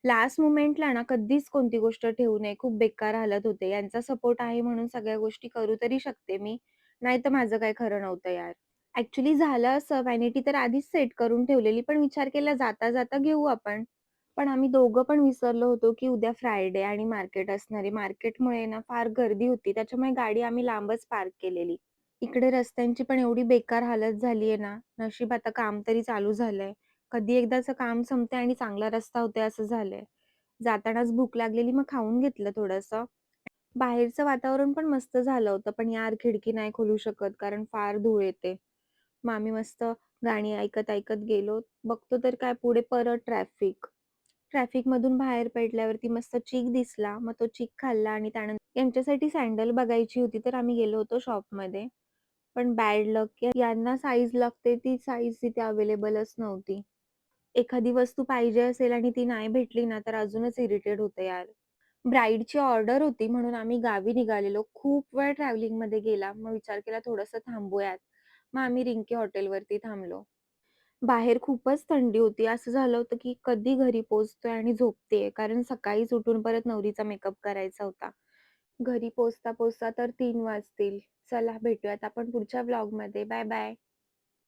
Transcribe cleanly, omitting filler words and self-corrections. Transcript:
Last मोमेंटला ना कधीच कोणती गोष्ट ठेवू नये. खूप बेकार हालत होते. यांचा सपोर्ट आहे म्हणून सगळ्या गोष्टी करू तरी शकते मी. नाहीतर माझं काही खरं नव्हतं यार. ॲक्चुअली झालं असं व्हॅनिटी तर आधीच सेट करून ठेवलेली, पण विचार केला जाता-जाता घेऊ आपण. पण आम्ही दोघं पण विसरलो होतो, की उद्या फ्रायडे आणि मार्केट असणार आहे. मार्केटमुळे ना फार गर्दी होती. त्याच्यामुळे गाडी आम्ही लांबच पार्क केलेली. इकडे रस्त्यांची पण एवढी बेकार हालत झाली आहे ना, नशीब आता काम तरी चालू झालंय. कधी एकदाचं काम संपतंय आणि चांगला रस्ता होतोय असं झालंय. जातानाच भूक लागलेली मग खाऊन घेतलं थोडंसं. बाहेरचं वातावरण पण मस्त झालं होतं, पण यार खिडकी नाही खोलू शकत कारण फार धूळ येते. मग आम्ही मस्त गाणी ऐकत-ऐकत गेलो. बघतो तर काय पुढे परत ट्रॅफिक. ट्रॅफिकमधून बाहेर पडल्यावरती मस्त चिक दिसला. मग तो चिक खाल्ला आणि त्यानंतर यांच्यासाठी सँडल बघायची होती, तर आम्ही गेलो होतो शॉपमध्ये. पण बॅड लक यांना साईझ लागते ती साईझ तिथे अवेलेबलच नव्हती. एखादी वस्तू पाहिजे असेल आणि ती नाही भेटली ना, तर अजूनच इरिटेट होतं यार. ब्राईडची ऑर्डर होती म्हणून आम्ही गावी निघालेलो. खूप वेळ ट्रॅव्हलिंगमध्ये गेला. मग विचार केला थोडंसं थांबूयात. मग आम्ही रिंकी हॉटेलवरती थांबलो. बाहेर खूपच थंडी होती. असं झालं होतं, की कधी घरी पोहोचतोय आणि झोपतेय. कारण सकाळीच उठून परत नवरीचा मेकअप करायचा होता. घरी पोहोचता-पोहोचता तर 3 वाजतील. चला भेटूयात आपण पुढच्या व्लॉगमध्ये. Bye bye.